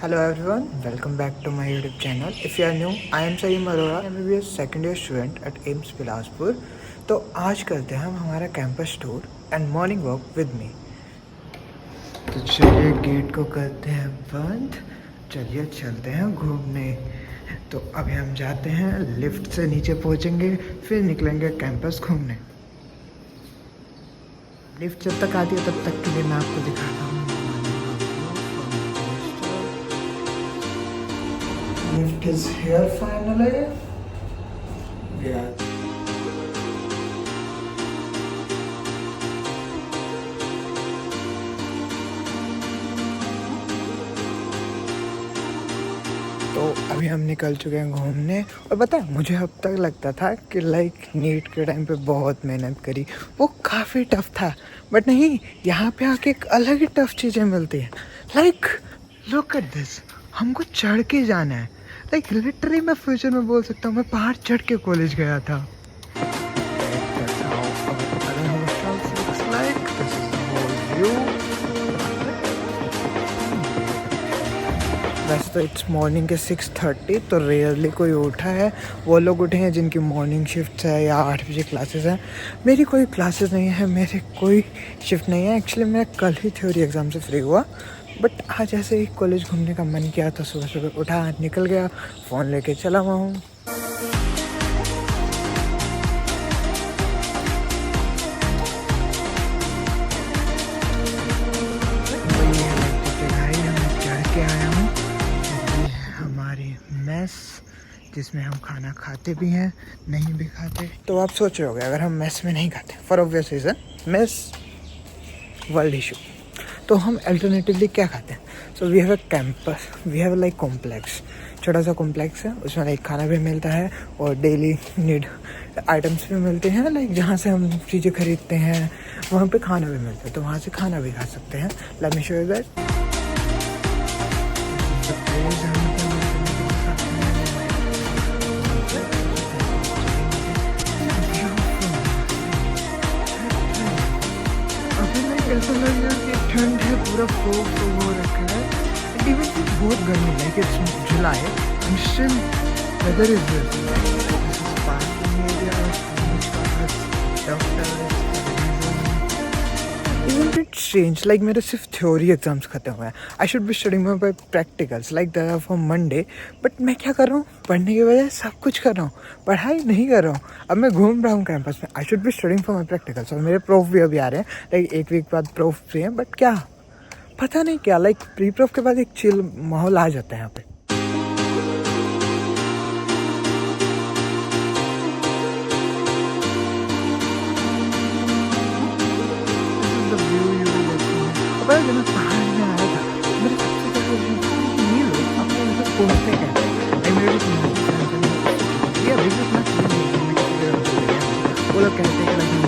Hello everyone, welcome back to my YouTube channel. If you are new, I am Saeem Arora, MBBS second year student at AIMS Bilaspur. तो आज करते हैं हम हमारा campus tour and morning walk with me. तो चलिए gate को करते हैं बंद. चलिए चलते हैं घूमने. तो अभी हम जाते हैं, लिफ्ट से नीचे पहुंचेंगे, फिर निकलेंगे कैंपस घूमने. लिफ्ट जब तक आती है तब तक के लिए मैं आपको दिखाता हूँ. Lift is here finally. Yeah. तो अभी हम निकल चुके हैं घूमने. और पता है, मुझे अब तक लगता था कि नीट के टाइम पे बहुत मेहनत करी, वो काफ़ी टफ था. बट नहीं, यहाँ पे आके एक अलग ही टफ चीज़ें मिलती हैं. Look at this. हमको चढ़ के जाना है. लिटरली मैं फ्यूचर में बोल सकता हूँ मैं पहाड़ चढ़ के कॉलेज गया था. वैसे तो इट्स मॉर्निंग के 6:30, तो रेयरली कोई उठा है. वो लोग उठे हैं जिनकी मॉर्निंग शिफ्ट है या 8 बजे क्लासेस हैं. मेरी कोई क्लासेस नहीं है, मेरी कोई शिफ्ट नहीं है. एक्चुअली मैं कल ही थ्योरी एग्ज़ाम से फ्री हुआ, बट आज ऐसे ही कॉलेज घूमने का मन किया तो सुबह सुबह उठा, निकल गया, फ़ोन लेके चला हुआ हूँ. हमारी मेस, जिसमें हम खाना खाते भी हैं, नहीं भी खाते. तो आप सोच रहे होगे, अगर हम मेस में नहीं खाते for obvious reason, mess world issue, तो हम अल्टरनेटिवली क्या खाते हैं. So we have a campus, we have like complex. छोटा सा कॉम्प्लेक्स है, उसमें लाइक खाना भी मिलता है और डेली नीड आइटम्स भी मिलते हैं. लाइक जहाँ से हम चीज़ें खरीदते हैं वहाँ पे खाना भी मिलता है, तो वहाँ से खाना भी खा सकते हैं. Let me show you that. ऐसा लग रहा है कि ठंड है, पूरा फोग हो रखा है. एंड इवन बहुत गर्मी, like it's July and still weather is this. This is parking area, even it's strange. Like मेरे सिर्फ थ्योरी एग्जाम्स खत्म हुए हैं. I should be studying my practicals like that for Monday. But मैं क्या कर रहा हूँ, पढ़ने के बजाय सब कुछ कर रहा हूँ, पढ़ाई नहीं कर रहा हूँ. अब मैं घूम रहा हूँ कैंपस में. आई should be studying for my practicals. और मेरे प्रूफ भी अभी आ रहे हैं, लाइक एक वीक बाद प्रूफ भी हैं. बट क्या पता नहीं क्या, लाइक प्री प्रूफ के बाद एक चिल माहौल आ जाता है यहाँ पे. जब मैं पहाड़ में आया था, मेरे सबसे पहले ये लोग अपने मतलब पहुँचते कहते हैं, वो लोग कहते हैं कि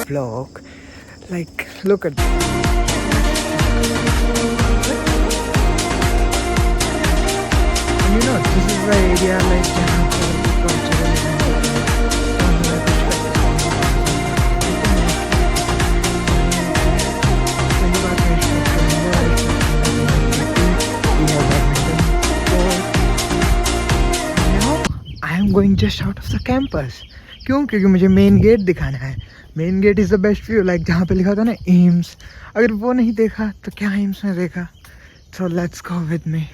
vlog. Like, look at this. You know, this is the area like जहाँ पर cultural I am going just out of the campus. क्यों? क्योंकि मुझे मेन गेट दिखाना है. Main gate is the best view. Like जहाँ पे लिखा था ना एम्स, अगर वो नहीं देखा तो क्या एम्स में देखा. So let's go with me.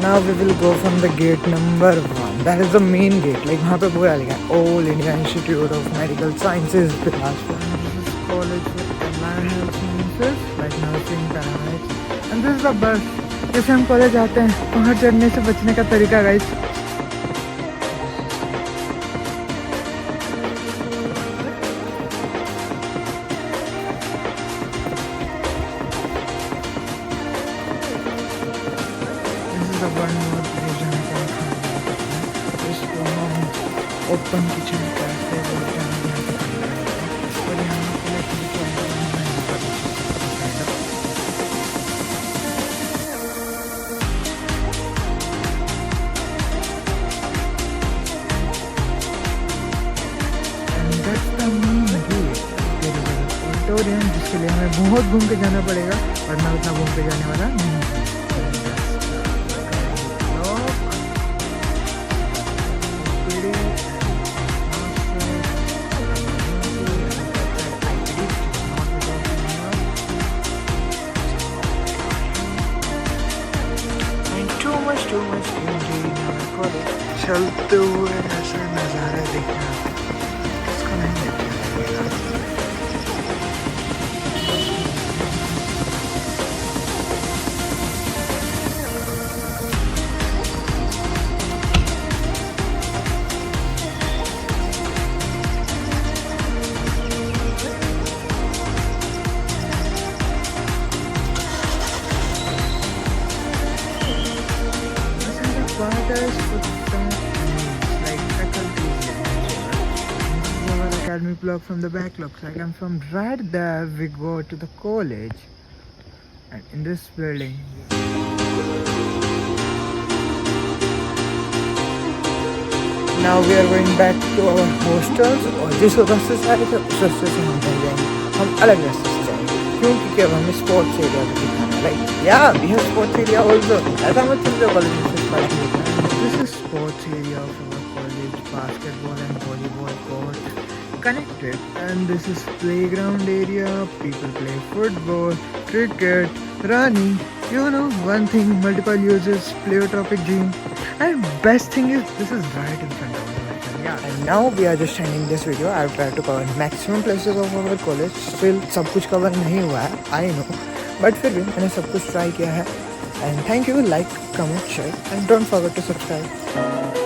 Now we will go from the gate number 1. That is the main gate. Like वहाँ पे पूरा लिखा है All India Institute of Medical Sciences Bilaspur. This is college for allied health sciences like nursing, paramedics. And this is the bus. जैसे हम college आते हैं पहाड़ चढ़ने से बचने का तरीका guys. The one more bridge हम क्या खाना इसको हम ओपन किचन कैफे बोलते हैं यहाँ पे खाना खाते हैं और यहाँ पे ऑडिटोरियम जिसके लिए हमें बहुत घूम के जाना पड़ेगा वरना उतना घूम के जाने वाला नहीं. Too much चलते हुए ऐसा नज़ारा देखना किसको नहीं देखना. Fathers put like faculties our academic block from the back looks like. And from right there we go to the college and in this building now we are going back to our hostels. और जिस रास्ते से आए थे उस रास्ते से हम नहीं जाएंगे हम अलग रास्ते से जाएंगे क्योंकि अब हमें स्पोर्ट्स एरिया को दिखाना है. लाइक या we have sports area also ऐसा मत समझो कॉलेज में सिर्फ पढ़ाई होता है. This is sports area of our college, basketball and volleyball court connected, and this is playground area. People play football, cricket, running. You know, one thing, multiple uses, pleiotropic gym, and best thing is this is right in front of us. Yeah. And now we are just ending this video. I've tried to cover maximum places of our college. Still सब कुछ cover नहीं हुआ है, I know, but फिर भी मैंने सब कुछ try किया है. And thank you, like, comment, share, and don't forget to subscribe.